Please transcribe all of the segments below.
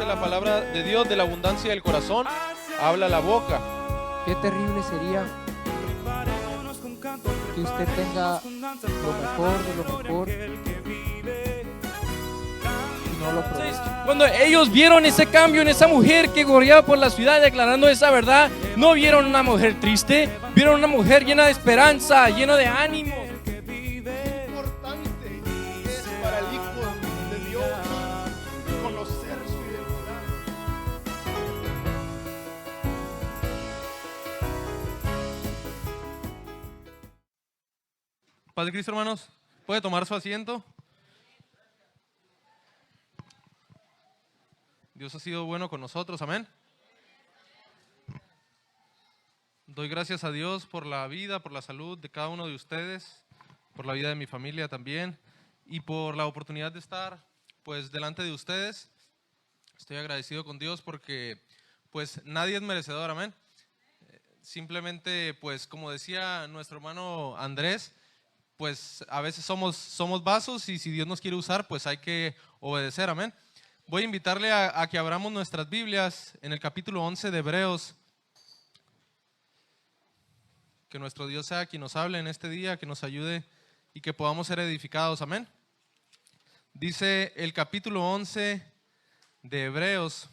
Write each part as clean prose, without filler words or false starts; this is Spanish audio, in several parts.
la palabra de Dios, de la abundancia del corazón habla la boca. Qué terrible sería que usted tenga lo mejor de lo mejor y no lo aproveche. Cuando ellos vieron ese cambio en esa mujer que corría por la ciudad declarando esa verdad, no vieron una mujer triste, vieron una mujer llena de esperanza, llena de ánimo. Qué importante es para el Hijo de Dios conocer su identidad. Paz de Cristo, hermanos. ¿Puede tomar su asiento? Dios ha sido bueno con nosotros, amén. Doy gracias a Dios por la vida, por la salud de cada uno de ustedes, por la vida de mi familia también y por la oportunidad de estar pues delante de ustedes. Estoy agradecido con Dios porque pues nadie es merecedor, amén. Simplemente pues como decía nuestro hermano Andrés, pues a veces somos vasos y si Dios nos quiere usar pues hay que obedecer, amén. Voy a invitarle a que abramos nuestras Biblias en el capítulo 11 de Hebreos. Que nuestro Dios sea quien nos hable en este día, que nos ayude y que podamos ser edificados, amén. Dice el capítulo 11 de Hebreos.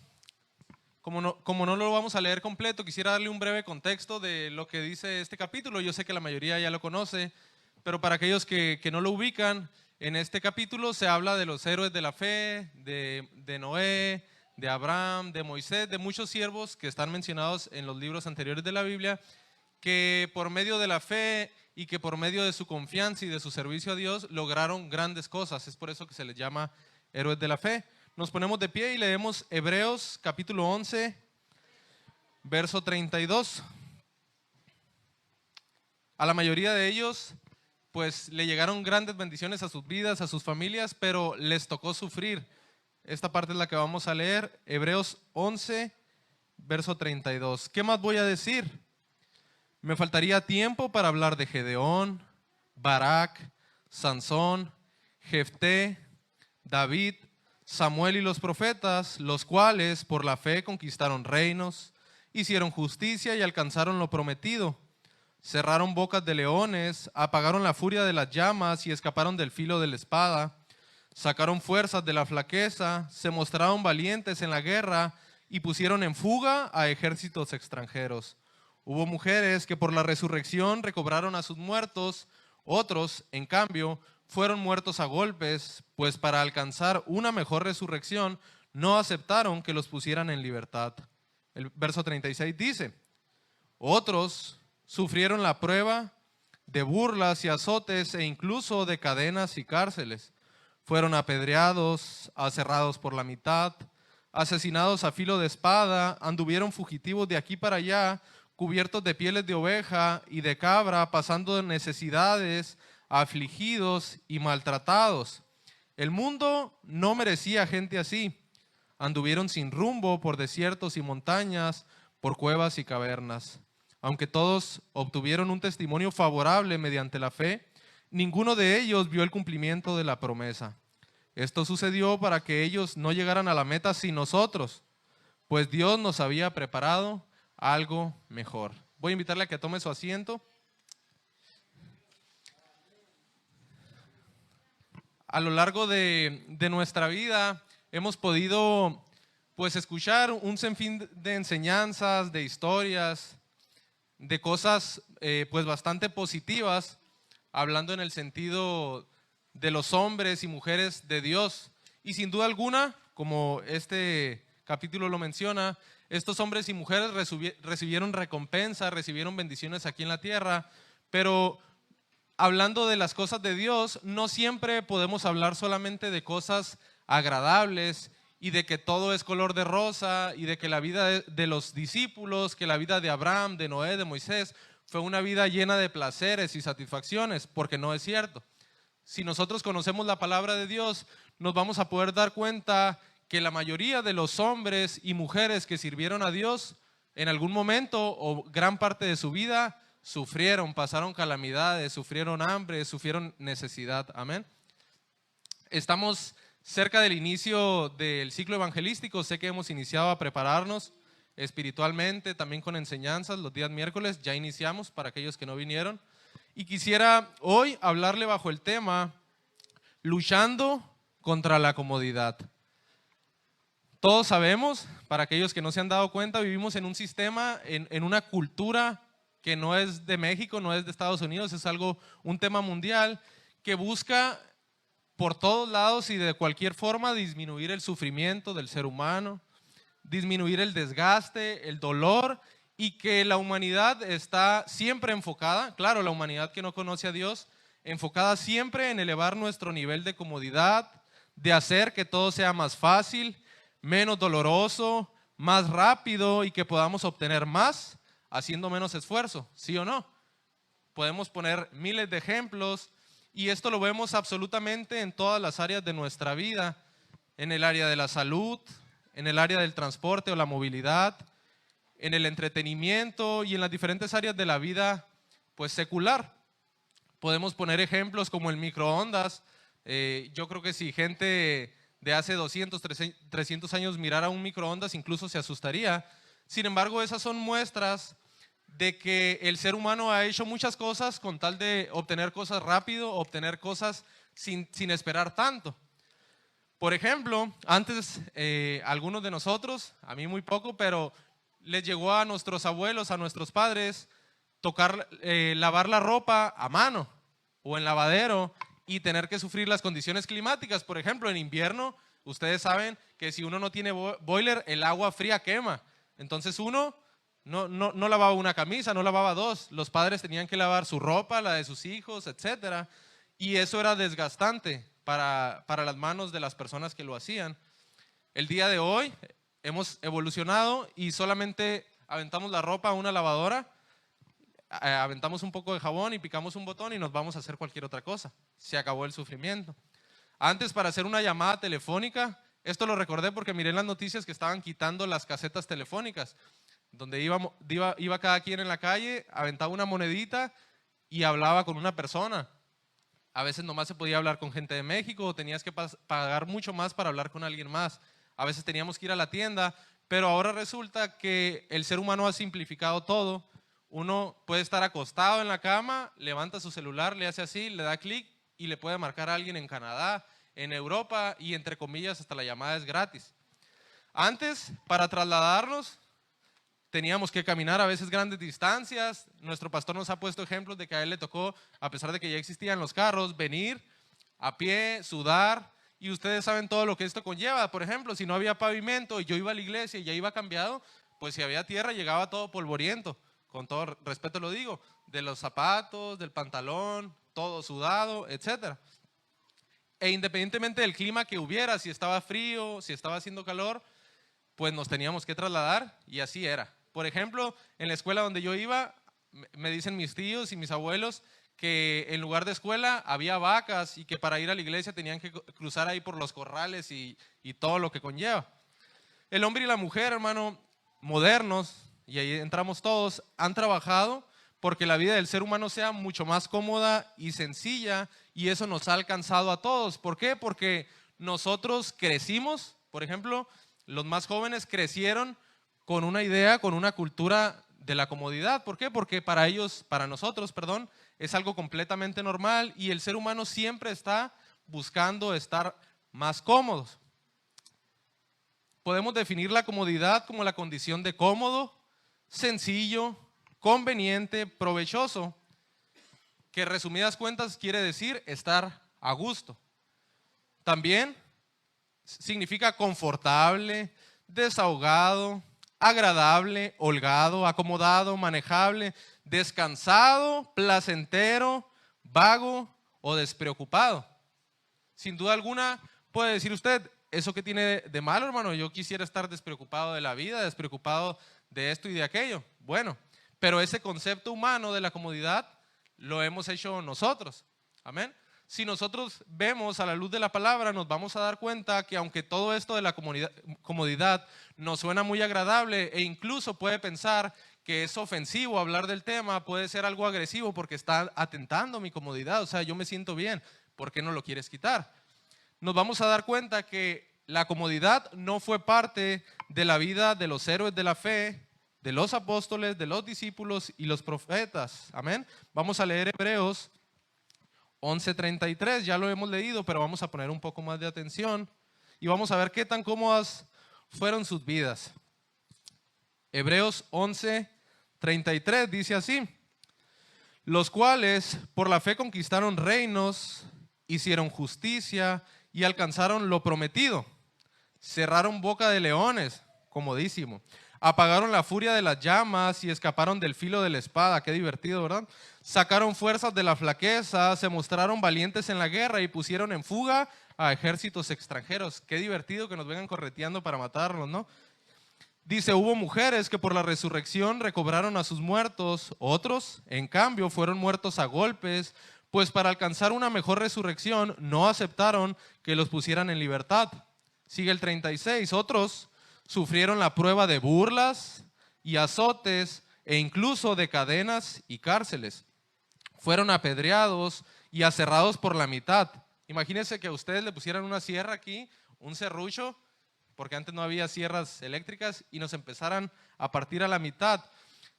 Como no lo vamos a leer completo, quisiera darle un breve contexto de lo que dice este capítulo. Yo sé que la mayoría ya lo conoce, pero para aquellos que no lo ubican, en este capítulo se habla de los héroes de la fe, de Noé, de Abraham, de Moisés, de muchos siervos que están mencionados en los libros anteriores de la Biblia, que por medio de la fe y que por medio de su confianza y de su servicio a Dios lograron grandes cosas. Es por eso que se les llama héroes de la fe. Nos ponemos de pie y leemos Hebreos capítulo 11, verso 32. A la mayoría de ellos pues le llegaron grandes bendiciones a sus vidas, a sus familias, pero les tocó sufrir. Esta parte es la que vamos a leer, Hebreos 11, verso 32. ¿Qué más voy a decir? Me faltaría tiempo para hablar de Gedeón, Barak, Sansón, Jefté, David, Samuel y los profetas, los cuales por la fe conquistaron reinos, hicieron justicia y alcanzaron lo prometido. Cerraron bocas de leones, apagaron la furia de las llamas y escaparon del filo de la espada. Sacaron fuerzas de la flaqueza, se mostraron valientes en la guerra y pusieron en fuga a ejércitos extranjeros. Hubo mujeres que por la resurrección recobraron a sus muertos, otros, en cambio, fueron muertos a golpes, pues para alcanzar una mejor resurrección no aceptaron que los pusieran en libertad. El verso 36 dice, otros sufrieron la prueba de burlas y azotes e incluso de cadenas y cárceles. Fueron apedreados, aserrados por la mitad, asesinados a filo de espada, anduvieron fugitivos de aquí para allá, cubiertos de pieles de oveja y de cabra, pasando necesidades, afligidos y maltratados. El mundo no merecía gente así. Anduvieron sin rumbo por desiertos y montañas, por cuevas y cavernas. Aunque todos obtuvieron un testimonio favorable mediante la fe, ninguno de ellos vio el cumplimiento de la promesa. Esto sucedió para que ellos no llegaran a la meta sin nosotros, pues Dios nos había preparado algo mejor. Voy a invitarle a que tome su asiento. A lo largo de nuestra vida hemos podido pues escuchar un sinfín de enseñanzas, de historias, de cosas pues bastante positivas, hablando en el sentido de los hombres y mujeres de Dios. Y sin duda alguna, como este capítulo lo menciona, estos hombres y mujeres recibieron recompensa, recibieron bendiciones aquí en la tierra, pero hablando de las cosas de Dios, no siempre podemos hablar solamente de cosas agradables y de que todo es color de rosa y de que la vida de los discípulos, que la vida de Abraham, de Noé, de Moisés fue una vida llena de placeres y satisfacciones, porque no es cierto. Si nosotros conocemos la palabra de Dios, nos vamos a poder dar cuenta que la mayoría de los hombres y mujeres que sirvieron a Dios en algún momento o gran parte de su vida sufrieron, pasaron calamidades, sufrieron hambre, sufrieron necesidad. Amén. Estamos cerca del inicio del ciclo evangelístico, sé que hemos iniciado a prepararnos espiritualmente, también con enseñanzas los días miércoles, ya iniciamos para aquellos que no vinieron. Y quisiera hoy hablarle bajo el tema, luchando contra la comodidad. Todos sabemos, para aquellos que no se han dado cuenta, vivimos en un sistema, en una cultura que no es de México, no es de Estados Unidos, es un tema mundial que busca por todos lados y de cualquier forma disminuir el sufrimiento del ser humano, disminuir el desgaste, el dolor, y que la humanidad está siempre enfocada, claro, la humanidad que no conoce a Dios, enfocada siempre en elevar nuestro nivel de comodidad, de hacer que todo sea más fácil, menos doloroso, más rápido y que podamos obtener más haciendo menos esfuerzo, ¿sí o no? Podemos poner miles de ejemplos y esto lo vemos absolutamente en todas las áreas de nuestra vida, en el área de la salud, en el área del transporte o la movilidad, en el entretenimiento y en las diferentes áreas de la vida pues secular. Podemos poner ejemplos como el microondas. Yo creo que si gente de hace 200, 300 años mirara un microondas incluso se asustaría. Sin embargo, esas son muestras de que el ser humano ha hecho muchas cosas con tal de obtener cosas rápido, obtener cosas sin esperar tanto. Por ejemplo, antes algunos de nosotros, a mí muy poco, pero les llegó a nuestros abuelos, a nuestros padres, lavar la ropa a mano o en lavadero y tener que sufrir las condiciones climáticas. Por ejemplo, en invierno, ustedes saben que si uno no tiene boiler, el agua fría quema. Entonces uno no lavaba una camisa, no lavaba dos. Los padres tenían que lavar su ropa, la de sus hijos, etcétera. Y eso era desgastante para las manos de las personas que lo hacían. El día de hoy hemos evolucionado y solamente aventamos la ropa a una lavadora, aventamos un poco de jabón y picamos un botón y nos vamos a hacer cualquier otra cosa. Se acabó el sufrimiento. Antes, para hacer una llamada telefónica, esto lo recordé porque miré en las noticias que estaban quitando las casetas telefónicas, donde iba cada quien en la calle, aventaba una monedita y hablaba con una persona. A veces nomás se podía hablar con gente de México o tenías que pagar mucho más para hablar con alguien más. A veces teníamos que ir a la tienda, pero ahora resulta que el ser humano ha simplificado todo. Uno puede estar acostado en la cama, levanta su celular, le hace así, le da clic y le puede marcar a alguien en Canadá, en Europa y entre comillas hasta la llamada es gratis. Antes, para trasladarnos, teníamos que caminar a veces grandes distancias. Nuestro pastor nos ha puesto ejemplos de que a él le tocó, a pesar de que ya existían los carros, venir a pie, sudar. Y ustedes saben todo lo que esto conlleva. Por ejemplo, si no había pavimento y yo iba a la iglesia y ya iba cambiado, pues si había tierra llegaba todo polvoriento. Con todo respeto lo digo, de los zapatos, del pantalón, todo sudado, etc. E independientemente del clima que hubiera, si estaba frío, si estaba haciendo calor, pues nos teníamos que trasladar y así era. Por ejemplo, en la escuela donde yo iba, me dicen mis tíos y mis abuelos que en lugar de escuela había vacas y que para ir a la iglesia tenían que cruzar ahí por los corrales y todo lo que conlleva. El hombre y la mujer, hermano, modernos, y ahí entramos todos, han trabajado porque la vida del ser humano sea mucho más cómoda y sencilla y eso nos ha alcanzado a todos. ¿Por qué? Porque nosotros crecimos, por ejemplo, los más jóvenes crecieron con una idea, con una cultura de la comodidad. ¿Por qué? Porque para nosotros, es algo completamente normal y el ser humano siempre está buscando estar más cómodos. Podemos definir la comodidad como la condición de cómodo, sencillo, conveniente, provechoso, que en resumidas cuentas quiere decir estar a gusto. También significa confortable, desahogado, agradable, holgado, acomodado, manejable, descansado, placentero, vago o despreocupado. Sin duda alguna puede decir usted, ¿eso qué tiene de malo, hermano? Yo quisiera estar despreocupado de la vida, despreocupado de esto y de aquello. Bueno, pero ese concepto humano de la comodidad lo hemos hecho nosotros. Amén. Si nosotros vemos a la luz de la palabra, nos vamos a dar cuenta que aunque todo esto de la comodidad nos suena muy agradable e incluso puede pensar que es ofensivo hablar del tema, puede ser algo agresivo porque está atentando mi comodidad, o sea, yo me siento bien, ¿por qué no lo quieres quitar? nos vamos a dar cuenta que la comodidad no fue parte de la vida de los héroes de la fe, de los apóstoles, de los discípulos y los profetas. Amén. Vamos a leer Hebreos 11:33, ya lo hemos leído, pero vamos a poner un poco más de atención y vamos a ver qué tan cómodas fueron sus vidas. Hebreos 11:33 dice así: los cuales por la fe conquistaron reinos, hicieron justicia y alcanzaron lo prometido. Cerraron boca de leones, comodísimo. Apagaron la furia de las llamas y escaparon del filo de la espada. Qué divertido, ¿verdad? Sacaron fuerzas de la flaqueza, se mostraron valientes en la guerra y pusieron en fuga a ejércitos extranjeros. Qué divertido que nos vengan correteando para matarlos, ¿no? Dice, hubo mujeres que por la resurrección recobraron a sus muertos, otros, en cambio, fueron muertos a golpes, pues para alcanzar una mejor resurrección no aceptaron que los pusieran en libertad. Sigue el 36, otros sufrieron la prueba de burlas y azotes e incluso de cadenas y cárceles. Fueron apedreados y aserrados por la mitad. Imagínense que a ustedes le pusieran una sierra aquí, un serrucho, porque antes no había sierras eléctricas, y nos empezaran a partir a la mitad.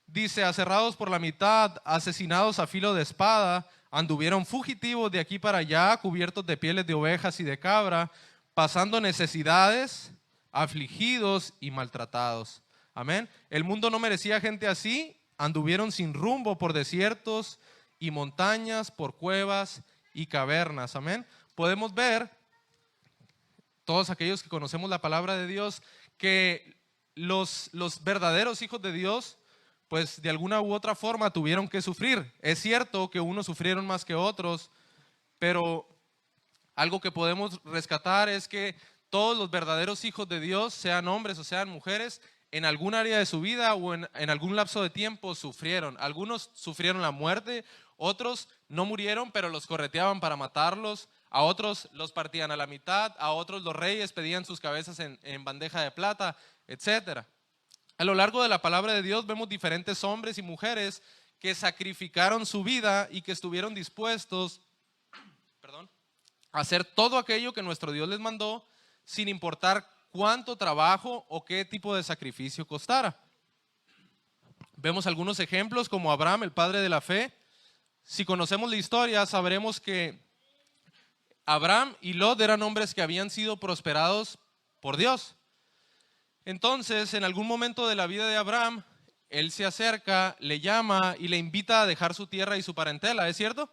Dice, aserrados por la mitad, asesinados a filo de espada, anduvieron fugitivos de aquí para allá, cubiertos de pieles de ovejas y de cabra, pasando necesidades, afligidos y maltratados. Amén. El mundo no merecía gente así, anduvieron sin rumbo por desiertos y montañas, por cuevas y cavernas. Amén. Podemos ver, todos aquellos que conocemos la palabra de Dios, que los verdaderos hijos de Dios, pues de alguna u otra forma tuvieron que sufrir. Es cierto que unos sufrieron más que otros, pero algo que podemos rescatar es que todos los verdaderos hijos de Dios, sean hombres o sean mujeres, en algún área de su vida o en algún lapso de tiempo sufrieron. Algunos sufrieron la muerte, otros no murieron, pero los correteaban para matarlos. A otros los partían a la mitad, a otros los reyes pedían sus cabezas en bandeja de plata, etc. A lo largo de la palabra de Dios vemos diferentes hombres y mujeres que sacrificaron su vida y que estuvieron dispuestos, a hacer todo aquello que nuestro Dios les mandó, sin importar cuánto trabajo o qué tipo de sacrificio costara. Vemos algunos ejemplos como Abraham, el padre de la fe. Si conocemos la historia, sabremos que Abraham y Lot eran hombres que habían sido prosperados por Dios. Entonces, en algún momento de la vida de Abraham, él se acerca, le llama y le invita a dejar su tierra y su parentela, ¿es cierto?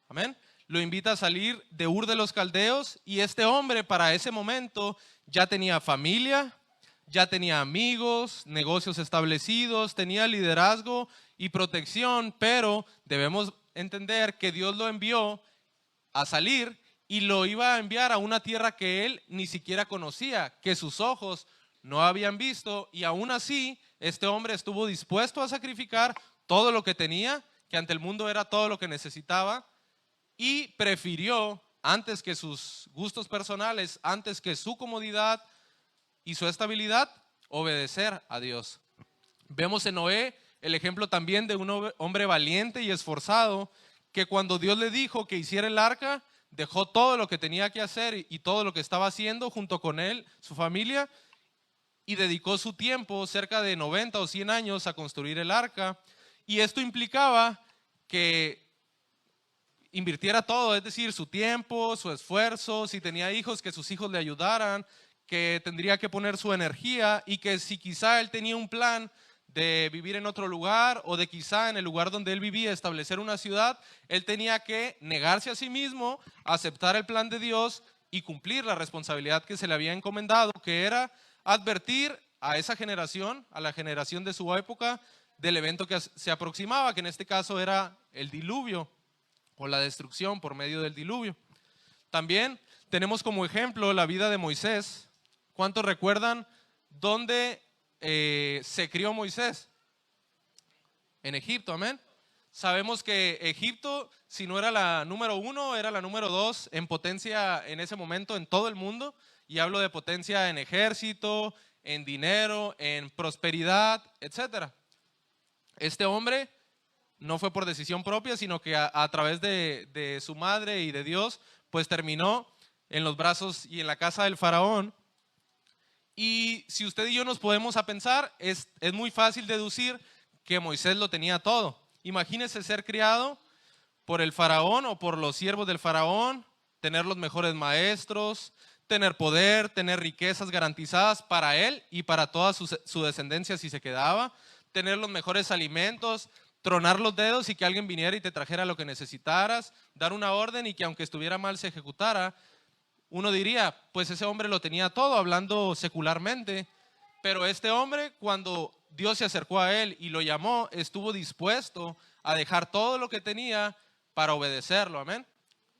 Amén. Lo invita a salir de Ur de los Caldeos, y este hombre para ese momento ya tenía familia, ya tenía amigos, negocios establecidos, tenía liderazgo y protección, pero debemos entender que Dios lo envió a salir y lo iba a enviar a una tierra que él ni siquiera conocía, que sus ojos no habían visto, y aún así este hombre estuvo dispuesto a sacrificar todo lo que tenía, que ante el mundo era todo lo que necesitaba, y prefirió, antes que sus gustos personales, antes que su comodidad y su estabilidad, obedecer a Dios. Vemos en Noé el ejemplo también de un hombre valiente y esforzado, que cuando Dios le dijo que hiciera el arca, dejó todo lo que tenía que hacer y todo lo que estaba haciendo junto con él, su familia, y dedicó su tiempo, cerca de 90 o 100 años, a construir el arca. Y esto implicaba que invirtiera todo, es decir, su tiempo, su esfuerzo, si tenía hijos, que sus hijos le ayudaran, que tendría que poner su energía, y que si quizá él tenía un plan de vivir en otro lugar, o de quizá en el lugar donde él vivía establecer una ciudad, él tenía que negarse a sí mismo, aceptar el plan de Dios y cumplir la responsabilidad que se le había encomendado, que era advertir a esa generación, a la generación de su época, del evento que se aproximaba, que en este caso era el diluvio, o la destrucción por medio del diluvio. También tenemos como ejemplo la vida de Moisés. ¿Cuántos recuerdan dónde se crió Moisés? En Egipto, amén. Sabemos que Egipto, si no era la número 1, era la número 2 en potencia en ese momento en todo el mundo. Y hablo de potencia en ejército, en dinero, en prosperidad, etc. Este hombre no fue por decisión propia, sino que a través de su madre y de Dios, pues terminó en los brazos y en la casa del faraón. Y si usted y yo nos podemos a pensar, es muy fácil deducir que Moisés lo tenía todo. Imagínese ser criado por el faraón o por los siervos del faraón, tener los mejores maestros, tener poder, tener riquezas garantizadas para él y para toda su descendencia si se quedaba, tener los mejores alimentos, tronar los dedos y que alguien viniera y te trajera lo que necesitaras, dar una orden y que aunque estuviera mal se ejecutara. Uno diría, pues ese hombre lo tenía todo, hablando secularmente, pero este hombre, cuando Dios se acercó a él y lo llamó, estuvo dispuesto a dejar todo lo que tenía para obedecerlo, amén.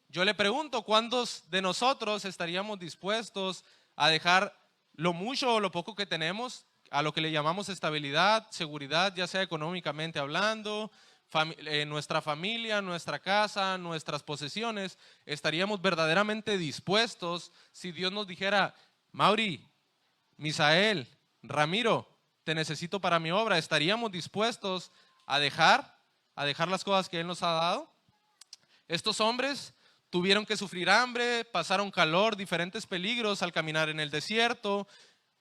Yo le pregunto, ¿cuántos de nosotros estaríamos dispuestos a dejar lo mucho o lo poco que tenemos, a lo que le llamamos estabilidad, seguridad, ya sea económicamente hablando, nuestra familia, nuestra casa, nuestras posesiones? ¿Estaríamos verdaderamente dispuestos si Dios nos dijera, Mauri, Misael, Ramiro, te necesito para mi obra? ¿Estaríamos dispuestos a dejar las cosas que Él nos ha dado? Estos hombres tuvieron que sufrir hambre, pasaron calor, diferentes peligros al caminar en el desierto.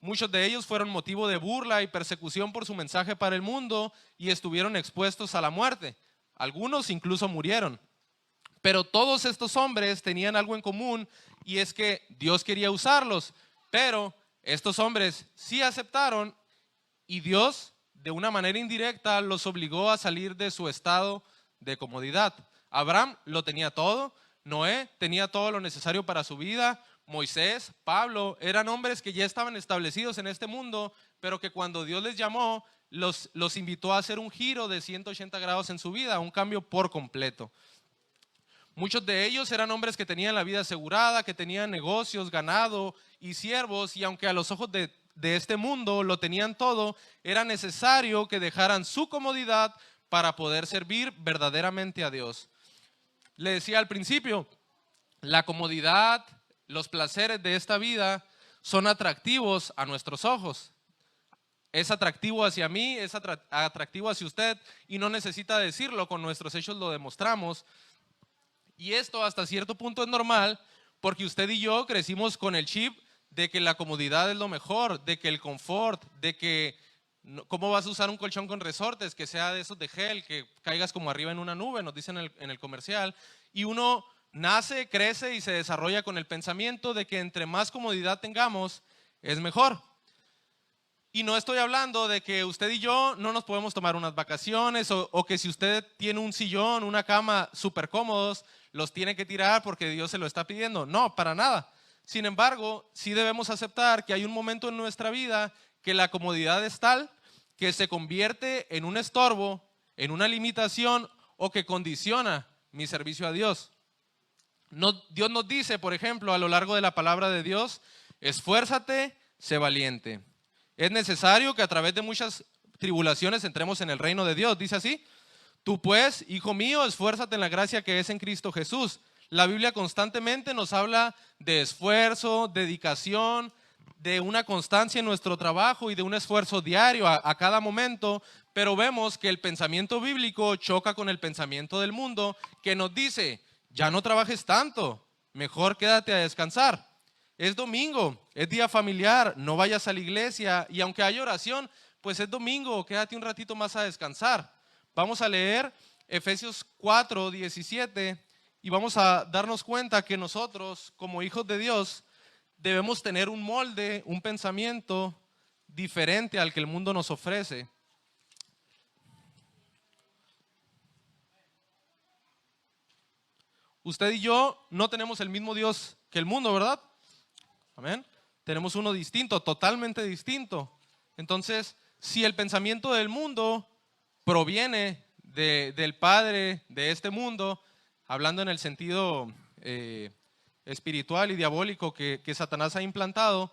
Muchos de ellos fueron motivo de burla y persecución por su mensaje para el mundo y estuvieron expuestos a la muerte. Algunos incluso murieron. Pero todos estos hombres tenían algo en común y es que Dios quería usarlos, pero estos hombres sí aceptaron y Dios de una manera indirecta los obligó a salir de su estado de comodidad. Abraham lo tenía todo, Noé tenía todo lo necesario para su vida, Moisés, Pablo, eran hombres que ya estaban establecidos en este mundo, pero que cuando Dios les llamó, los invitó a hacer un giro de 180 grados en su vida, un cambio por completo. Muchos de ellos eran hombres que tenían la vida asegurada, que tenían negocios, ganado y siervos, y aunque a los ojos de este mundo lo tenían todo, era necesario que dejaran su comodidad para poder servir verdaderamente a Dios. Le decía al principio, la comodidad, los placeres de esta vida son atractivos a nuestros ojos. Es atractivo hacia mí, es atractivo hacia usted y no necesita decirlo, con nuestros hechos lo demostramos. Y esto hasta cierto punto es normal porque usted y yo crecimos con el chip de que la comodidad es lo mejor, de que el confort, de que ¿cómo vas a usar un colchón con resortes? Que sea de esos de gel, que caigas como arriba en una nube, nos dicen en el comercial. Y uno nace, crece y se desarrolla con el pensamiento de que entre más comodidad tengamos, es mejor. Y no estoy hablando de que usted y yo no nos podemos tomar unas vacaciones o que si usted tiene un sillón, una cama súper cómodos, los tiene que tirar porque Dios se lo está pidiendo. No, para nada. Sin embargo, sí debemos aceptar que hay un momento en nuestra vida que la comodidad es tal que se convierte en un estorbo, en una limitación o que condiciona mi servicio a Dios. Dios nos dice, por ejemplo, a lo largo de la palabra de Dios, esfuérzate, sé valiente. Es necesario que a través de muchas tribulaciones entremos en el reino de Dios. Dice así, tú pues, hijo mío, esfuérzate en la gracia que es en Cristo Jesús. La Biblia constantemente nos habla de esfuerzo, dedicación, de una constancia en nuestro trabajo y de un esfuerzo diario a cada momento, pero vemos que el pensamiento bíblico choca con el pensamiento del mundo que nos dice, ya no trabajes tanto, mejor quédate a descansar. Es domingo, es día familiar, no vayas a la iglesia y aunque haya oración, pues es domingo, quédate un ratito más a descansar. Vamos a leer Efesios 4:17 y vamos a darnos cuenta que nosotros como hijos de Dios debemos tener un molde, un pensamiento diferente al que el mundo nos ofrece. Usted y yo no tenemos el mismo Dios que el mundo, ¿verdad? Amén. Tenemos uno distinto, totalmente distinto. Entonces, si el pensamiento del mundo proviene del padre de este mundo, hablando en el sentido espiritual y diabólico que Satanás ha implantado,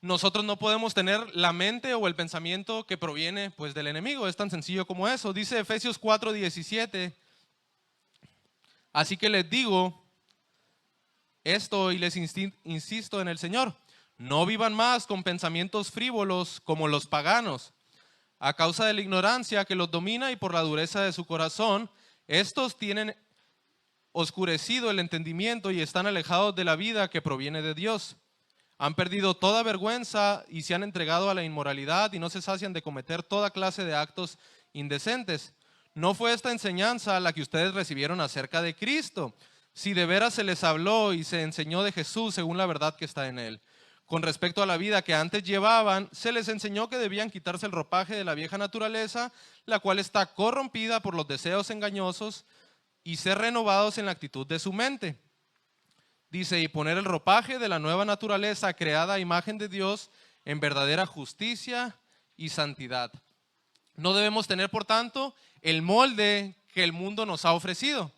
nosotros no podemos tener la mente o el pensamiento que proviene pues del enemigo. Es tan sencillo como eso. Dice Efesios 4:17, así que les digo esto y les insisto en el Señor, no vivan más con pensamientos frívolos como los paganos, a causa de la ignorancia que los domina y por la dureza de su corazón. Estos tienen oscurecido el entendimiento y están alejados de la vida que proviene de Dios. Han perdido toda vergüenza y se han entregado a la inmoralidad y no se sacian de cometer toda clase de actos indecentes. ¿No fue esta enseñanza la que ustedes recibieron acerca de Cristo? Si de veras se les habló y se enseñó de Jesús según la verdad que está en él. Con respecto a la vida que antes llevaban, se les enseñó que debían quitarse el ropaje de la vieja naturaleza, la cual está corrompida por los deseos engañosos, y ser renovados en la actitud de su mente. Dice, y poner el ropaje de la nueva naturaleza creada a imagen de Dios en verdadera justicia y santidad. No debemos tener, por tanto, el molde que el mundo nos ha ofrecido.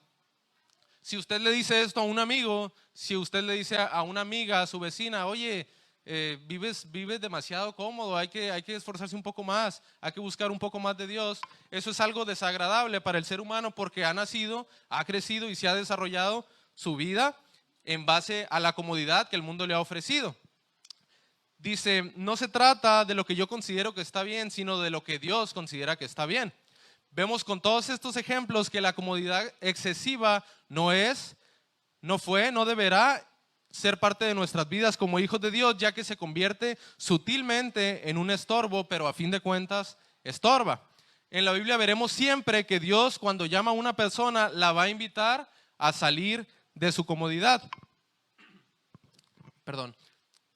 Si usted le dice esto a un amigo, si usted le dice a una amiga, a su vecina, oye, vives demasiado cómodo, hay que esforzarse un poco más, hay que buscar un poco más de Dios. Eso es algo desagradable para el ser humano porque ha nacido, ha crecido y se ha desarrollado su vida en base a la comodidad que el mundo le ha ofrecido. Dice, no se trata de lo que yo considero que está bien, sino de lo que Dios considera que está bien. Vemos con todos estos ejemplos que la comodidad excesiva no deberá ser parte de nuestras vidas como hijos de Dios, ya que se convierte sutilmente en un estorbo, pero a fin de cuentas estorba. En la Biblia veremos siempre que Dios, cuando llama a una persona, la va a invitar a salir de su comodidad.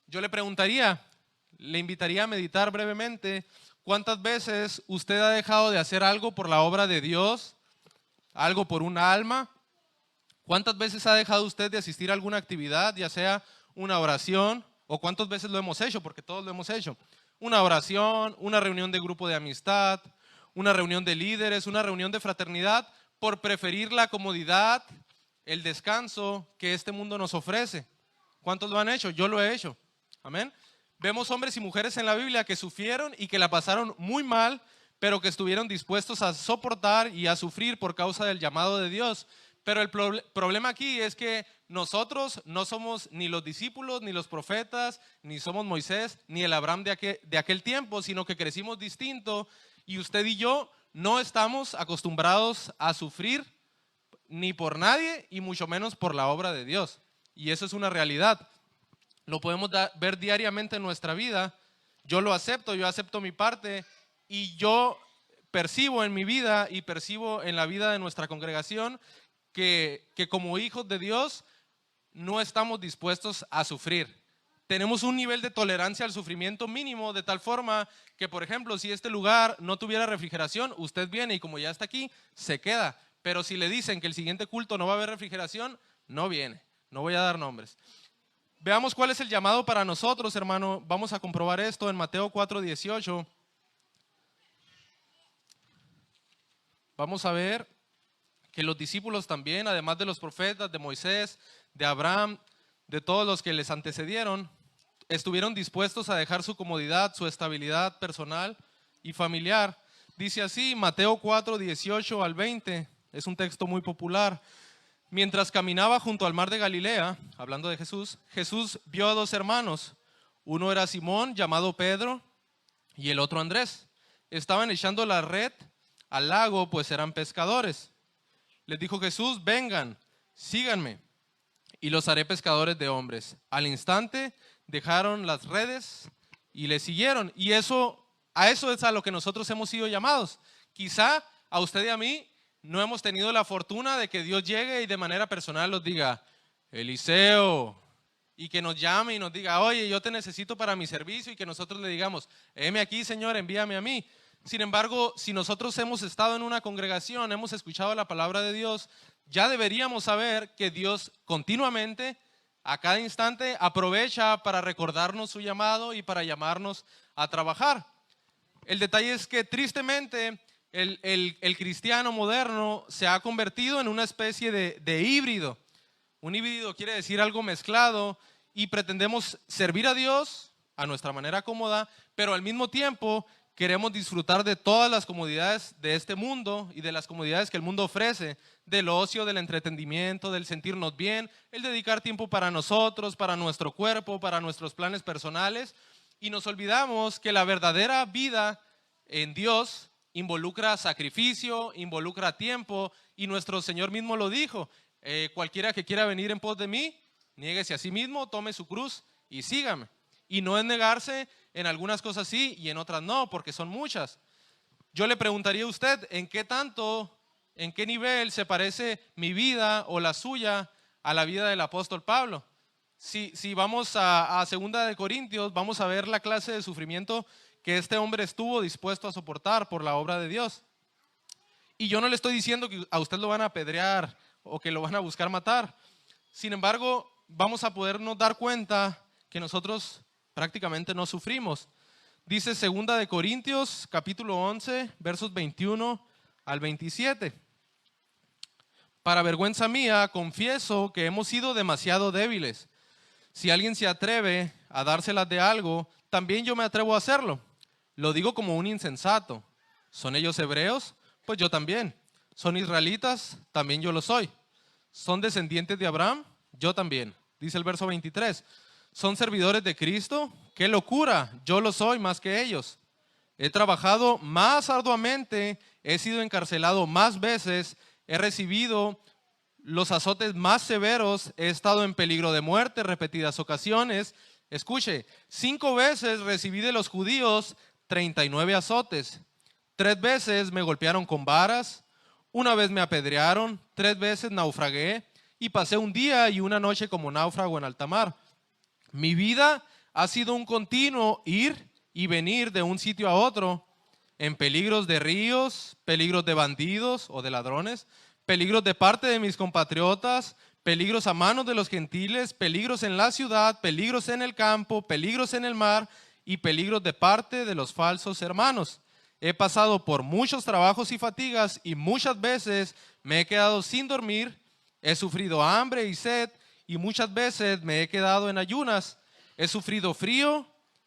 Yo le invitaría a meditar brevemente. ¿Cuántas veces usted ha dejado de hacer algo por la obra de Dios? ¿Algo por un alma? ¿Cuántas veces ha dejado usted de asistir a alguna actividad, ya sea una oración, o cuántas veces lo hemos hecho? Porque todos lo hemos hecho. Una oración, una reunión de grupo de amistad, una reunión de líderes, una reunión de fraternidad, por preferir la comodidad, el descanso que este mundo nos ofrece. ¿Cuántos lo han hecho? Yo lo he hecho. Amén. Vemos hombres y mujeres en la Biblia que sufrieron y que la pasaron muy mal, pero que estuvieron dispuestos a soportar y a sufrir por causa del llamado de Dios. Pero el problema aquí es que nosotros no somos ni los discípulos, ni los profetas, ni somos Moisés, ni el Abraham de aquel tiempo, sino que crecimos distinto, y usted y yo no estamos acostumbrados a sufrir ni por nadie y mucho menos por la obra de Dios. Y eso es una realidad. Lo podemos ver diariamente en nuestra vida. Yo lo acepto, yo acepto mi parte, y yo percibo en mi vida y percibo en la vida de nuestra congregación que como hijos de Dios no estamos dispuestos a sufrir. Tenemos un nivel de tolerancia al sufrimiento mínimo, de tal forma que, por ejemplo, si este lugar no tuviera refrigeración, usted viene y como ya está aquí, se queda. Pero si le dicen que el siguiente culto no va a haber refrigeración, no viene. No voy a dar nombres. Veamos cuál es el llamado para nosotros, hermano. Vamos a comprobar esto en Mateo 4:18. Vamos a ver que los discípulos también, además de los profetas, de Moisés, de Abraham, de todos los que les antecedieron, estuvieron dispuestos a dejar su comodidad, su estabilidad personal y familiar. Dice así, Mateo 4:18 al 20, es un texto muy popular. Mientras caminaba junto al mar de Galilea, hablando de Jesús, Jesús vio a dos hermanos. Uno era Simón, llamado Pedro, y el otro Andrés. Estaban echando la red al lago, pues eran pescadores. Les dijo Jesús, vengan, síganme, y los haré pescadores de hombres. Al instante dejaron las redes y le siguieron. Y a eso es a lo que nosotros hemos sido llamados. Quizá a usted y a mí no hemos tenido la fortuna de que Dios llegue y de manera personal nos diga, Eliseo, y que nos llame y nos diga, oye, yo te necesito para mi servicio, y que nosotros le digamos, heme aquí, Señor, envíame a mí. Sin embargo, si nosotros hemos estado en una congregación, hemos escuchado la palabra de Dios, ya deberíamos saber que Dios continuamente, a cada instante, aprovecha para recordarnos su llamado y para llamarnos a trabajar. El detalle es que tristemente el cristiano moderno se ha convertido en una especie de híbrido. Un híbrido quiere decir algo mezclado, y pretendemos servir a Dios a nuestra manera cómoda, pero al mismo tiempo queremos disfrutar de todas las comodidades de este mundo y de las comodidades que el mundo ofrece, del ocio, del entretenimiento, del sentirnos bien, el dedicar tiempo para nosotros, para nuestro cuerpo, para nuestros planes personales, y nos olvidamos que la verdadera vida en Dios involucra sacrificio, involucra tiempo, y nuestro Señor mismo lo dijo. cualquiera que quiera venir en pos de mí, niéguese a sí mismo, tome su cruz y sígame. Y no es negarse en algunas cosas sí y en otras no, porque son muchas. Yo le preguntaría a usted, ¿en qué nivel se parece mi vida o la suya a la vida del apóstol Pablo? Si vamos a 2 de Corintios, vamos a ver la clase de sufrimiento que este hombre estuvo dispuesto a soportar por la obra de Dios. Y yo no le estoy diciendo que a usted lo van a apedrear o que lo van a buscar matar. Sin embargo, vamos a podernos dar cuenta que nosotros prácticamente no sufrimos. Dice 2 de Corintios, capítulo 11, versos 21 al 27. Para vergüenza mía, confieso que hemos sido demasiado débiles. Si alguien se atreve a dárselas de algo, también yo me atrevo a hacerlo. Lo digo como un insensato. ¿Son ellos hebreos? Pues yo también. ¿Son israelitas? También yo lo soy. ¿Son descendientes de Abraham? Yo también. Dice el verso 23. ¿Son servidores de Cristo? ¡Qué locura! Yo lo soy más que ellos. He trabajado más arduamente, he sido encarcelado más veces, he recibido los azotes más severos, he estado en peligro de muerte repetidas ocasiones. Escuche, 5 veces recibí de los judíos 39 azotes. 3 veces me golpearon con varas, 1 vez me apedrearon, 3 veces naufragué y pasé un día y una noche como náufrago en alta mar. Mi vida ha sido un continuo ir y venir de un sitio a otro, en peligros de ríos, peligros de bandidos o de ladrones, peligros de parte de mis compatriotas, peligros a manos de los gentiles, peligros en la ciudad, peligros en el campo, peligros en el mar y peligros de parte de los falsos hermanos. He pasado por muchos trabajos y fatigas y muchas veces me he quedado sin dormir, he sufrido hambre y sed y muchas veces me he quedado en ayunas, he sufrido frío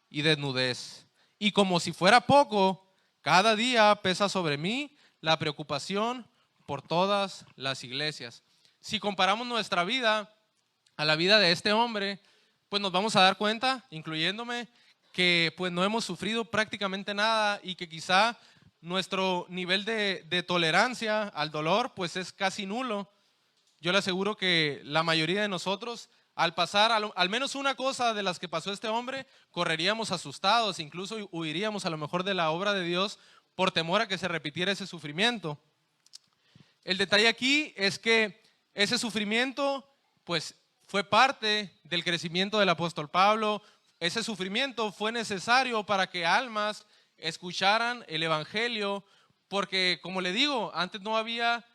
y desnudez. Y como si fuera poco, cada día pesa sobre mí la preocupación por todas las iglesias. Si comparamos nuestra vida a la vida de este hombre, pues nos vamos a dar cuenta, incluyéndome, que pues no hemos sufrido prácticamente nada y que quizá nuestro nivel de tolerancia al dolor pues es casi nulo. Yo le aseguro que la mayoría de nosotros, al pasar al menos una cosa de las que pasó este hombre, correríamos asustados, incluso huiríamos a lo mejor de la obra de Dios por temor a que se repitiera ese sufrimiento. El detalle aquí es que ese sufrimiento pues fue parte del crecimiento del apóstol Pablo. Ese sufrimiento fue necesario para que almas escucharan el evangelio, porque como le digo, antes no había,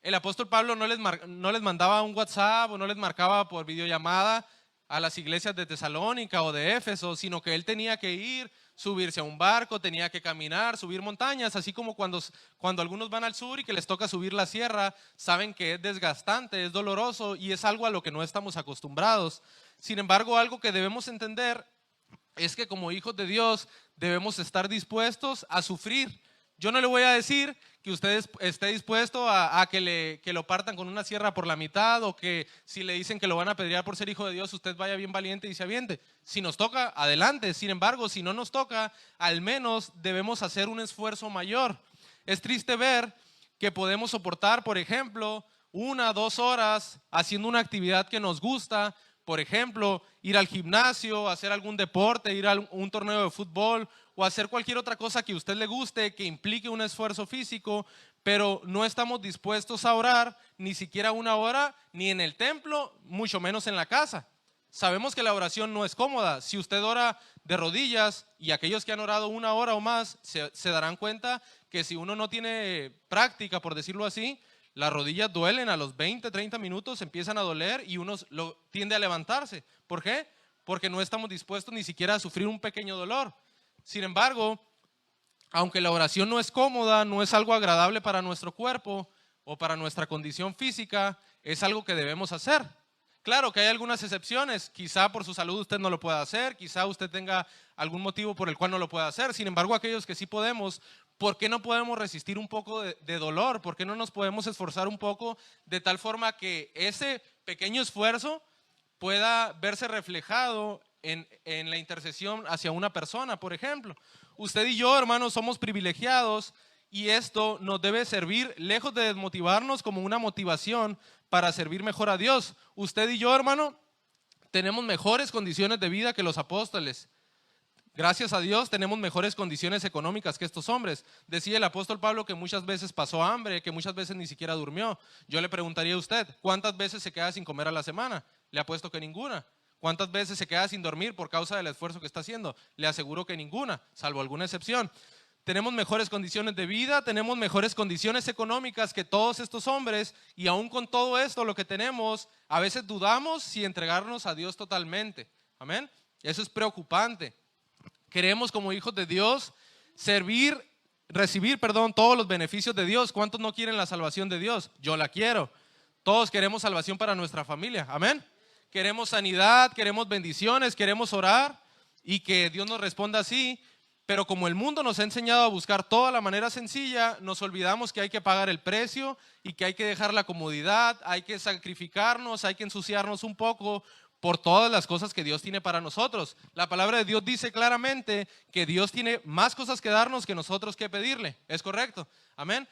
el apóstol Pablo no les mandaba un WhatsApp o no les marcaba por videollamada a las iglesias de Tesalónica o de Éfeso, sino que él tenía que ir, subirse a un barco, tenía que caminar, subir montañas, así como cuando algunos van al sur y que les toca subir la sierra, saben que es desgastante, es doloroso y es algo a lo que no estamos acostumbrados. Sin embargo, algo que debemos entender es que como hijos de Dios debemos estar dispuestos a sufrir. Yo no le voy a decir que usted esté dispuesto a que lo partan con una sierra por la mitad, o que si le dicen que lo van a apedrear por ser hijo de Dios, usted vaya bien valiente y se aviente. Si nos toca, adelante. Sin embargo, si no nos toca, al menos debemos hacer un esfuerzo mayor. Es triste ver que podemos soportar, por ejemplo, 1 o 2 horas haciendo una actividad que nos gusta. Por ejemplo, ir al gimnasio, hacer algún deporte, ir a un torneo de fútbol o hacer cualquier otra cosa que a usted le guste, que implique un esfuerzo físico, pero no estamos dispuestos a orar ni siquiera 1 hora, ni en el templo, mucho menos en la casa. Sabemos que la oración no es cómoda. Si usted ora de rodillas, y aquellos que han orado 1 hora o más se darán cuenta que si uno no tiene práctica, por decirlo así, las rodillas duelen a los 20, 30 minutos, empiezan a doler y uno tiende a levantarse. ¿Por qué? Porque no estamos dispuestos ni siquiera a sufrir un pequeño dolor. Sin embargo, aunque la oración no es cómoda, no es algo agradable para nuestro cuerpo o para nuestra condición física, es algo que debemos hacer. Claro que hay algunas excepciones, quizá por su salud usted no lo pueda hacer, quizá usted tenga algún motivo por el cual no lo pueda hacer. Sin embargo, aquellos que sí podemos, ¿por qué no podemos resistir un poco de dolor? ¿Por qué no nos podemos esforzar un poco de tal forma que ese pequeño esfuerzo pueda verse reflejado en la intercesión hacia una persona? Por ejemplo, usted y yo, hermanos, somos privilegiados y esto nos debe servir, lejos de desmotivarnos, como una motivación para servir mejor a Dios. Usted y yo, hermano, tenemos mejores condiciones de vida que los apóstoles. Gracias a Dios tenemos mejores condiciones económicas que estos hombres. Decía el apóstol Pablo que muchas veces pasó hambre, que muchas veces ni siquiera durmió. Yo le preguntaría a usted, ¿cuántas veces se queda sin comer a la semana? Le apuesto que ninguna. ¿Cuántas veces se queda sin dormir por causa del esfuerzo que está haciendo? Le aseguro que ninguna, salvo alguna excepción. Tenemos mejores condiciones de vida, tenemos mejores condiciones económicas que todos estos hombres, y aún con todo esto, lo que tenemos, a veces dudamos si entregarnos a Dios totalmente. Amén. Eso es preocupante. Queremos, como hijos de Dios, recibir todos los beneficios de Dios. ¿Cuántos no quieren la salvación de Dios? Yo la quiero. Todos queremos salvación para nuestra familia. Amén. Queremos sanidad, queremos bendiciones, queremos orar y que Dios nos responda así. Pero como el mundo nos ha enseñado a buscar toda la manera sencilla, nos olvidamos que hay que pagar el precio y que hay que dejar la comodidad, hay que sacrificarnos, hay que ensuciarnos un poco por todas las cosas que Dios tiene para nosotros. La palabra de Dios dice claramente que Dios tiene más cosas que darnos que nosotros que pedirle. ¿Es correcto? Amén.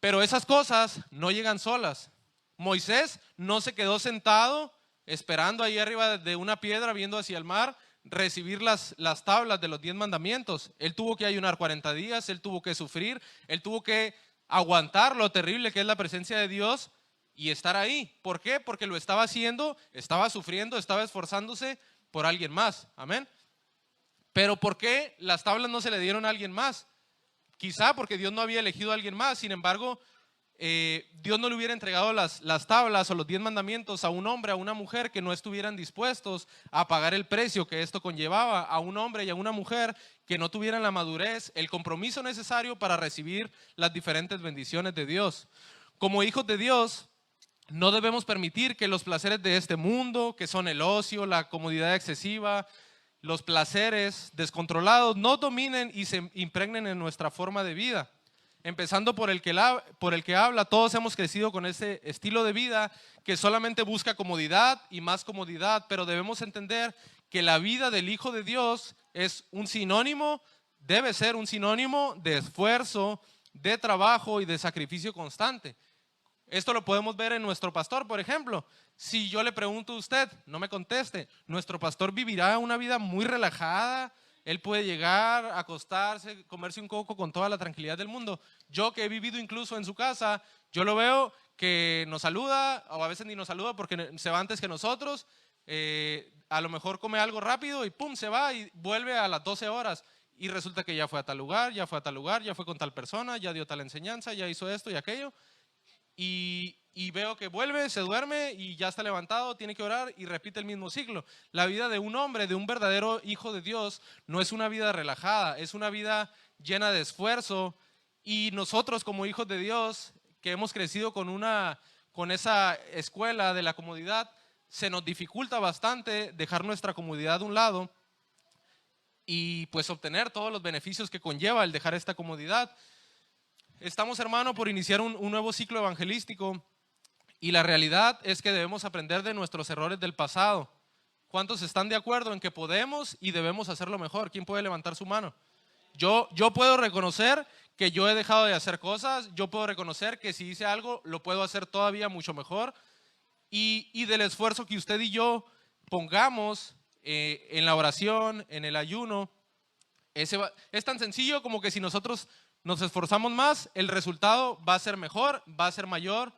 Pero esas cosas no llegan solas. Moisés no se quedó sentado esperando ahí arriba de una piedra viendo hacia el mar recibir las tablas de los 10 mandamientos. Él tuvo que ayunar 40 días, él tuvo que sufrir, él tuvo que aguantar lo terrible que es la presencia de Dios y estar ahí. ¿Por qué? Porque lo estaba haciendo, estaba sufriendo, estaba esforzándose por alguien más. Amén. Pero ¿por qué las tablas no se le dieron a alguien más? Quizá porque Dios no había elegido a alguien más. Sin embargo, Dios no le hubiera entregado las tablas o los 10 mandamientos a un hombre, a una mujer que no estuvieran dispuestos a pagar el precio que esto conllevaba, a un hombre y a una mujer que no tuvieran la madurez, el compromiso necesario para recibir las diferentes bendiciones de Dios. Como hijos de Dios, no debemos permitir que los placeres de este mundo, que son el ocio, la comodidad excesiva, los placeres descontrolados, nos dominen y se impregnen en nuestra forma de vida. Empezando por el que habla, todos hemos crecido con ese estilo de vida que solamente busca comodidad y más comodidad, pero debemos entender que la vida del Hijo de Dios es un sinónimo, debe ser un sinónimo de esfuerzo, de trabajo y de sacrificio constante. Esto lo podemos ver en nuestro pastor, por ejemplo. Si yo le pregunto a usted, no me conteste, nuestro pastor vivirá una vida muy relajada. Él puede llegar, acostarse, comerse un coco con toda la tranquilidad del mundo. Yo que he vivido incluso en su casa, yo lo veo que nos saluda, o a veces ni nos saluda porque se va antes que nosotros. A lo mejor come algo rápido y pum, se va y vuelve a las 12 horas. Y resulta que ya fue a tal lugar, ya fue a tal lugar, ya fue con tal persona, ya dio tal enseñanza, ya hizo esto y aquello. Y veo que vuelve, se duerme y ya está levantado, tiene que orar y repite el mismo ciclo. La vida de un hombre, de un verdadero hijo de Dios, no es una vida relajada, es una vida llena de esfuerzo. Y nosotros como hijos de Dios, que hemos crecido con esa escuela de la comodidad, se nos dificulta bastante dejar nuestra comodidad de un lado y pues obtener todos los beneficios que conlleva el dejar esta comodidad. Estamos, hermano, por iniciar un nuevo ciclo evangelístico y la realidad es que debemos aprender de nuestros errores del pasado. ¿Cuántos están de acuerdo en que podemos y debemos hacerlo mejor? ¿Quién puede levantar su mano? Yo puedo reconocer que yo he dejado de hacer cosas, yo puedo reconocer que si hice algo lo puedo hacer todavía mucho mejor y del esfuerzo que usted y yo pongamos en la oración, en el ayuno, es tan sencillo como que si nosotros nos esforzamos más, el resultado va a ser mejor, va a ser mayor,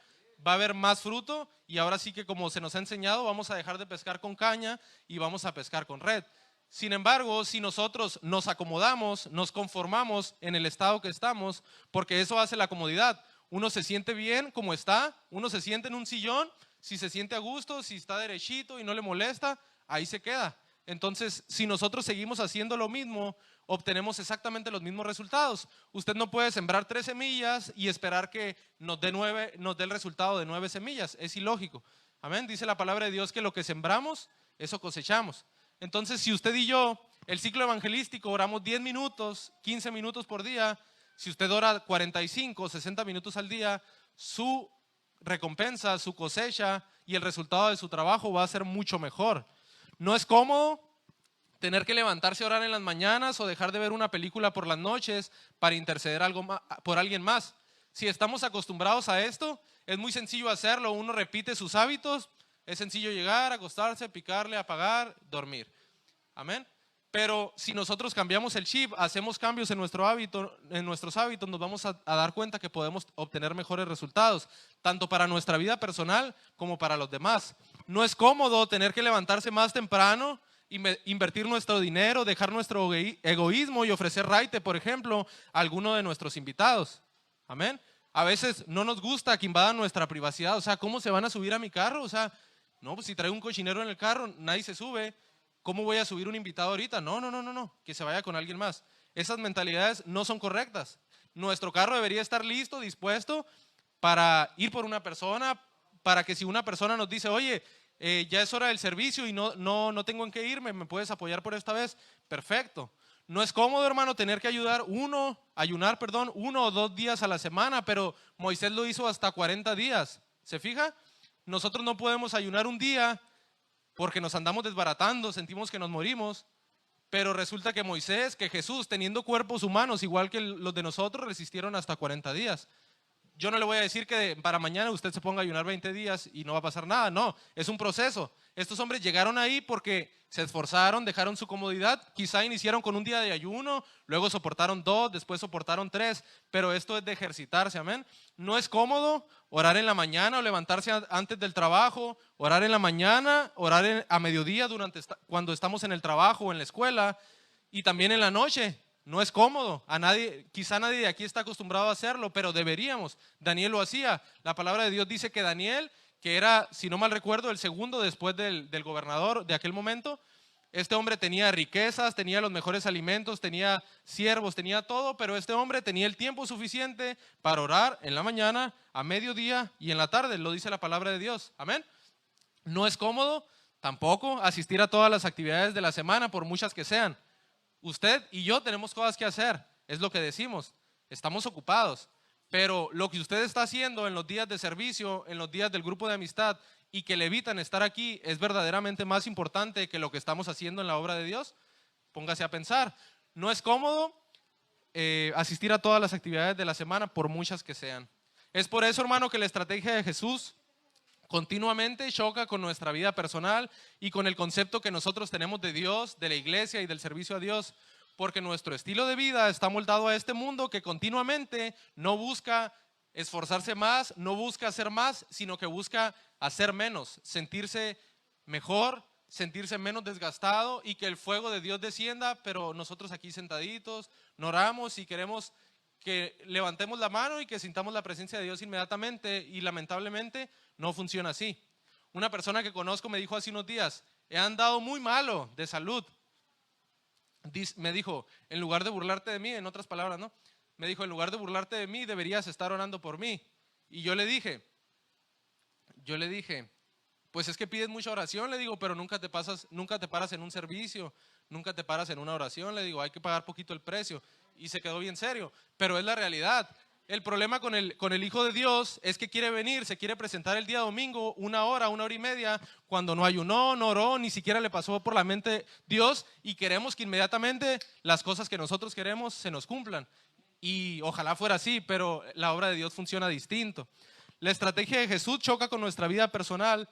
va a haber más fruto y ahora sí que como se nos ha enseñado vamos a dejar de pescar con caña y vamos a pescar con red. Sin embargo, si nosotros nos acomodamos, nos conformamos en el estado que estamos, porque eso hace la comodidad. Uno se siente bien como está, uno se siente en un sillón, si se siente a gusto, si está derechito y no le molesta, ahí se queda. Entonces, si nosotros seguimos haciendo lo mismo, obtenemos exactamente los mismos resultados. Usted no puede sembrar 3 semillas y esperar que nos dé el resultado de 9 semillas. Es ilógico. Amén. Dice la palabra de Dios que lo que sembramos, eso cosechamos. Entonces, si usted y yo, el ciclo evangelístico, oramos 10 minutos, 15 minutos por día, si usted ora 45, 60 minutos al día, su recompensa, su cosecha y el resultado de su trabajo va a ser mucho mejor. No es cómodo, tener que levantarse a orar en las mañanas o dejar de ver una película por las noches para interceder por alguien más. Si estamos acostumbrados a esto, es muy sencillo hacerlo. Uno repite sus hábitos, es sencillo llegar, acostarse, picarle, apagar, dormir. Amén. Pero si nosotros cambiamos el chip, hacemos cambios en nuestros hábitos, nos vamos a dar cuenta que podemos obtener mejores resultados, tanto para nuestra vida personal como para los demás. No es cómodo tener que levantarse más temprano, invertir nuestro dinero, dejar nuestro egoísmo y ofrecer raite, por ejemplo, a alguno de nuestros invitados. Amén. A veces no nos gusta que invadan nuestra privacidad. O sea, ¿cómo se van a subir a mi carro? O sea, no, pues si traigo un cochinero en el carro, nadie se sube. ¿Cómo voy a subir un invitado ahorita? No, que se vaya con alguien más. Esas mentalidades no son correctas. Nuestro carro debería estar listo, dispuesto para ir por una persona, para que si una persona nos dice, oye, ya es hora del servicio y no tengo en qué irme, ¿me puedes apoyar por esta vez? Perfecto. No es cómodo, hermano, tener que ayunar 1 o 2 días a la semana, pero Moisés lo hizo hasta 40 días. ¿Se fija? Nosotros no podemos ayunar un día porque nos andamos desbaratando, sentimos que nos morimos, pero resulta que Moisés, que Jesús, teniendo cuerpos humanos igual que los de nosotros, resistieron hasta 40 días. Yo no le voy a decir que para mañana usted se ponga a ayunar 20 días y no va a pasar nada, no, es un proceso. Estos hombres llegaron ahí porque se esforzaron, dejaron su comodidad, quizá iniciaron con un día de ayuno, luego soportaron 2, después soportaron 3, pero esto es de ejercitarse, amén. No es cómodo orar en la mañana o levantarse antes del trabajo, orar en la mañana, orar a mediodía cuando estamos en el trabajo o en la escuela, y también en la noche. No es cómodo, quizá nadie de aquí está acostumbrado a hacerlo, pero deberíamos. Daniel lo hacía. La palabra de Dios dice que Daniel, que era, si no mal recuerdo, el segundo después del gobernador de aquel momento, este hombre tenía riquezas, tenía los mejores alimentos, tenía siervos, tenía todo, pero este hombre tenía el tiempo suficiente para orar en la mañana, a mediodía y en la tarde, lo dice la palabra de Dios. Amén. No es cómodo tampoco asistir a todas las actividades de la semana, por muchas que sean. Usted y yo tenemos cosas que hacer, es lo que decimos, estamos ocupados, pero lo que usted está haciendo en los días de servicio, en los días del grupo de amistad y que le evitan estar aquí es verdaderamente más importante que lo que estamos haciendo en la obra de Dios. Póngase a pensar, no es cómodo asistir a todas las actividades de la semana, por muchas que sean. Es por eso, hermano, que la estrategia de Jesús continuamente choca con nuestra vida personal y con el concepto que nosotros tenemos de Dios, de la iglesia y del servicio a Dios, porque nuestro estilo de vida está moldado a este mundo que continuamente no busca esforzarse más, no busca hacer más, sino que busca hacer menos, sentirse mejor, sentirse menos desgastado y que el fuego de Dios descienda, pero nosotros aquí sentaditos, no oramos y queremos que levantemos la mano y que sintamos la presencia de Dios inmediatamente, y lamentablemente no funciona así. Una persona que conozco me dijo hace unos días, he andado muy malo de salud. Me dijo, en lugar de burlarte de mí, en otras palabras, ¿no? Me dijo, en lugar de burlarte de mí, deberías estar orando por mí. Y yo le dije, pues es que pides mucha oración, le digo, pero nunca te paras en un servicio, nunca te paras en una oración, le digo, hay que pagar poquito el precio. Y se quedó bien serio, pero es la realidad. El problema con el Hijo de Dios es que quiere venir, se quiere presentar el día domingo, 1 hora, 1 hora y media, cuando no ayunó, no oró, ni siquiera le pasó por la mente Dios, y queremos que inmediatamente las cosas que nosotros queremos se nos cumplan. Y ojalá fuera así, pero la obra de Dios funciona distinto. La estrategia de Jesús choca con nuestra vida personal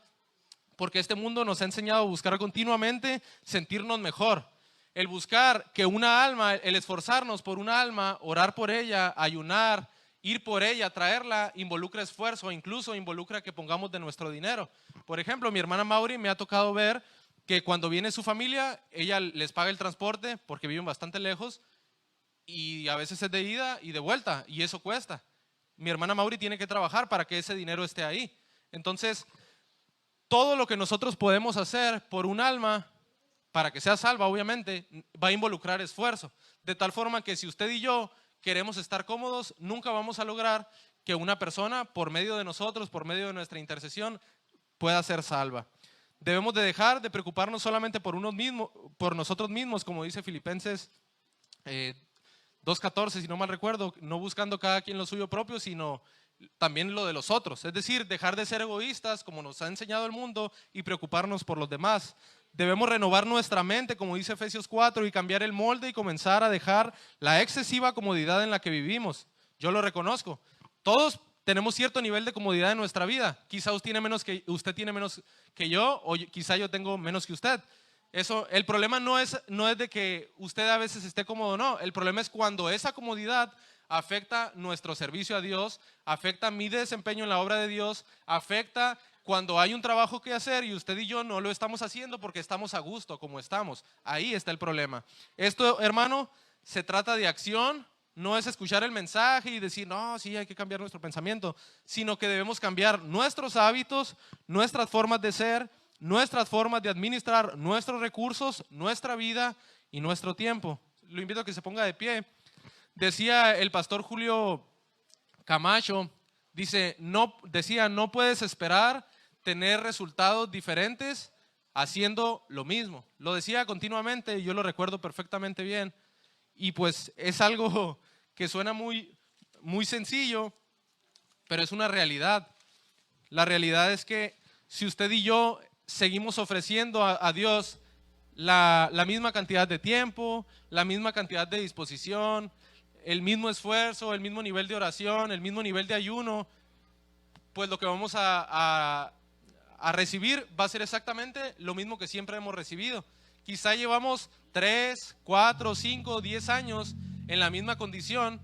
porque este mundo nos ha enseñado a buscar continuamente sentirnos mejor. El buscar que una alma, el esforzarnos por una alma, orar por ella, ayunar, ir por ella, traerla, involucra esfuerzo, incluso involucra que pongamos de nuestro dinero. Por ejemplo, mi hermana Mauri me ha tocado ver que cuando viene su familia, ella les paga el transporte porque viven bastante lejos y a veces es de ida y de vuelta y eso cuesta. Mi hermana Mauri tiene que trabajar para que ese dinero esté ahí. Entonces, todo lo que nosotros podemos hacer por un alma, para que sea salva, obviamente, va a involucrar esfuerzo. De tal forma que si usted y yo queremos estar cómodos, nunca vamos a lograr que una persona, por medio de nosotros, por medio de nuestra intercesión, pueda ser salva. Debemos de dejar de preocuparnos solamente por nosotros mismos, como dice Filipenses 2:14, si no mal recuerdo, no buscando cada quien lo suyo propio, sino también lo de los otros. Es decir, dejar de ser egoístas, como nos ha enseñado el mundo, y preocuparnos por los demás. debemos renovar nuestra mente, como dice Efesios 4, y cambiar el molde y comenzar a dejar la excesiva comodidad en la que vivimos. Yo lo reconozco. Todos tenemos cierto nivel de comodidad en nuestra vida. Quizá usted tiene menos que yo, o quizá yo tengo menos que usted. El problema no es de que usted a veces esté cómodo, no. El problema es cuando esa comodidad afecta nuestro servicio a Dios, afecta mi desempeño en la obra de Dios, afecta cuando hay un trabajo que hacer y usted y yo no lo estamos haciendo porque estamos a gusto como estamos. Ahí está el problema. Esto, hermano, se trata de acción. No es escuchar el mensaje y decir, no, sí, hay que cambiar nuestro pensamiento, sino que debemos cambiar nuestros hábitos, nuestras formas de ser, nuestras formas de administrar nuestros recursos, nuestra vida y nuestro tiempo. Lo invito a que se ponga de pie. Decía el pastor Julio Camacho, no puedes esperar tener resultados diferentes haciendo lo mismo. Lo decía continuamente y yo lo recuerdo perfectamente bien. Y pues es algo que suena muy, muy sencillo, pero es una realidad. La realidad es que si usted y yo seguimos ofreciendo a Dios la misma cantidad de tiempo, la misma cantidad de disposición, el mismo esfuerzo, el mismo nivel de oración, el mismo nivel de ayuno, pues lo que vamos a recibir va a ser exactamente lo mismo que siempre hemos recibido. Quizá llevamos 3, 4, 5, 10 años en la misma condición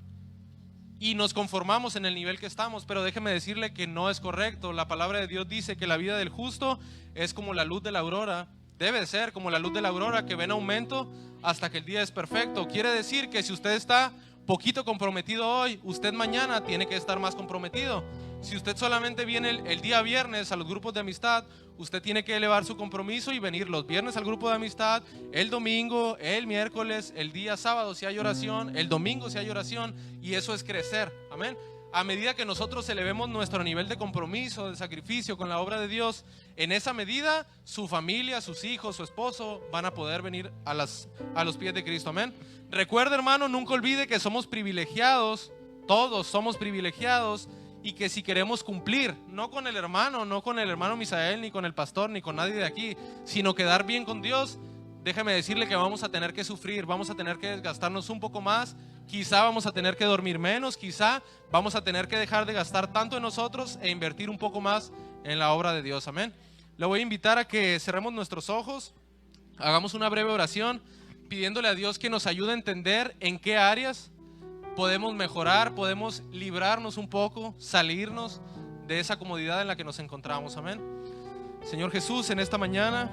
y nos conformamos en el nivel que estamos, pero déjeme decirle que no es correcto. La palabra de Dios dice que la vida del justo es como la luz de la aurora, debe ser como la luz de la aurora que ve en aumento hasta que el día es perfecto. Quiere decir que si usted está poquito comprometido hoy, usted mañana tiene que estar más comprometido. Si usted solamente viene el día viernes a los grupos de amistad, usted tiene que elevar su compromiso y venir los viernes al grupo de amistad, el domingo, el miércoles, el día sábado si hay oración, el domingo si hay oración, y eso es crecer, amén. A medida que nosotros elevemos nuestro nivel de compromiso, de sacrificio con la obra de Dios, en esa medida su familia, sus hijos, su esposo van a poder venir a los pies de Cristo, amén. Recuerda, hermano, nunca olvide que somos privilegiados, todos somos privilegiados, y que si queremos cumplir, no con el hermano Misael, ni con el pastor, ni con nadie de aquí, sino quedar bien con Dios, déjeme decirle que vamos a tener que sufrir, vamos a tener que desgastarnos un poco más, quizá vamos a tener que dormir menos, quizá vamos a tener que dejar de gastar tanto en nosotros e invertir un poco más en la obra de Dios, amén. Le voy a invitar a que cerremos nuestros ojos, hagamos una breve oración, pidiéndole a Dios que nos ayude a entender en qué áreas podemos mejorar, podemos librarnos un poco, salirnos de esa comodidad en la que nos encontramos, amén. Señor Jesús, en esta mañana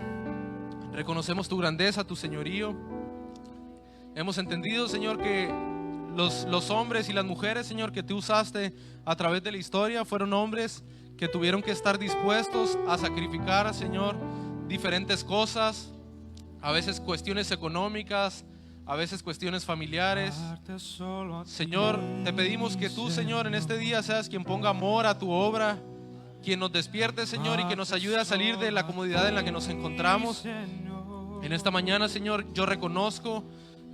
reconocemos tu grandeza, tu señorío. Hemos entendido, Señor, que los hombres y las mujeres, Señor, que tú usaste a través de la historia fueron hombres que tuvieron que estar dispuestos a sacrificar, Señor, diferentes cosas, a veces cuestiones económicas, a veces cuestiones familiares. Señor, te pedimos que tú, Señor, en este día seas quien ponga amor a tu obra, quien nos despierte, Señor, y que nos ayude a salir de la comodidad en la que nos encontramos. En esta mañana, Señor, yo reconozco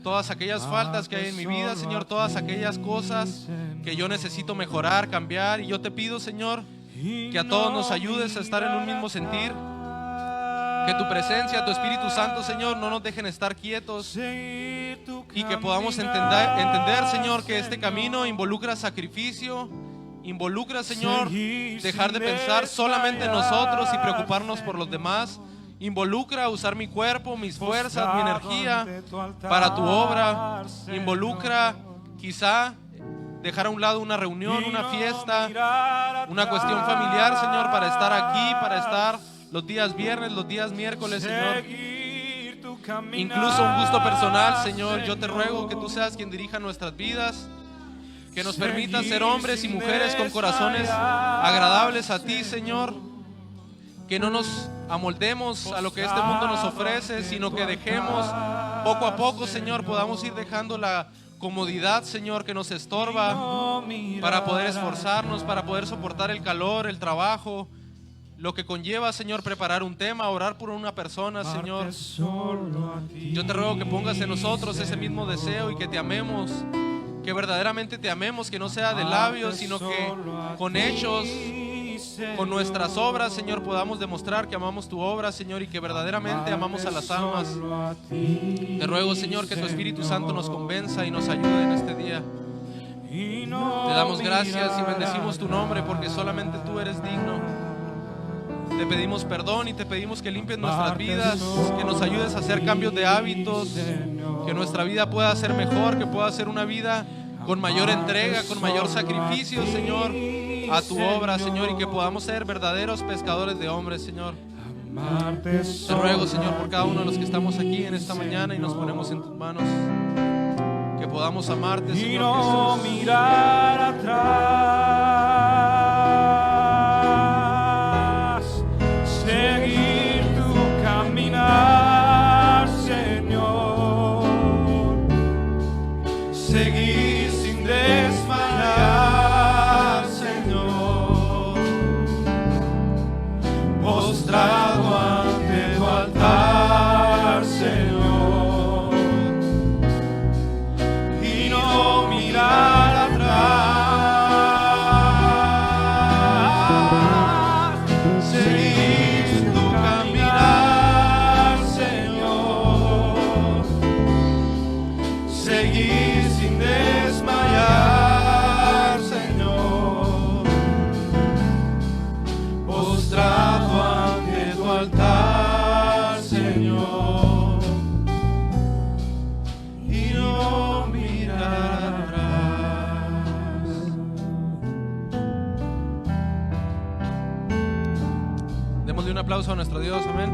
todas aquellas faltas que hay en mi vida, Señor, todas aquellas cosas que yo necesito mejorar, cambiar, y yo te pido, Señor, que a todos nos ayudes a estar en un mismo sentir. Que tu presencia, tu Espíritu Santo, Señor, no nos dejen estar quietos y que podamos entender, Señor, que este camino involucra sacrificio, involucra, Señor, dejar de pensar solamente en nosotros y preocuparnos por los demás, involucra usar mi cuerpo, mis fuerzas, mi energía para tu obra, involucra quizá dejar a un lado una reunión, una fiesta, una cuestión familiar, Señor, para estar aquí, para estar los días viernes, los días miércoles, Señor. Incluso un gusto personal, Señor. Yo te ruego que tú seas quien dirija nuestras vidas, que nos permitas ser hombres y mujeres con corazones agradables a ti, Señor. Que no nos amoldemos a lo que este mundo nos ofrece, sino que dejemos poco a poco, Señor, podamos ir dejando la comodidad, Señor, que nos estorba para poder esforzarnos, para poder soportar el calor, el trabajo, lo que conlleva, Señor, preparar un tema, orar por una persona, Señor. Yo te ruego que pongas en nosotros ese mismo deseo y que te amemos, que verdaderamente te amemos, que no sea de labios, sino que con hechos con nuestras obras, Señor, podamos demostrar que amamos tu obra, Señor, y que verdaderamente amamos a las almas. Te ruego, Señor, que tu Espíritu Santo nos convenza y nos ayude en este día. Te damos gracias y bendecimos tu nombre porque solamente tú eres digno. Te pedimos perdón y te pedimos que limpies nuestras vidas, que nos ayudes a hacer cambios de hábitos, que nuestra vida pueda ser mejor, que pueda ser una vida con mayor entrega, con mayor sacrificio, Señor, a tu obra, Señor, y que podamos ser verdaderos pescadores de hombres, Señor. Te ruego, Señor, por cada uno de los que estamos aquí en esta mañana y nos ponemos en tus manos, que podamos amarte, Señor y no Jesús. mirar atrás, seguir tu caminar, Señor, seguir sin desmayar, Señor, postrado ante tu altar, Señor. Mirar atrás, seguir tu caminar, Señor, seguir sin desmayar, Señor, postrado ante tu altar, Señor, y no mirar. Démosle un aplauso a nuestro Dios, amén.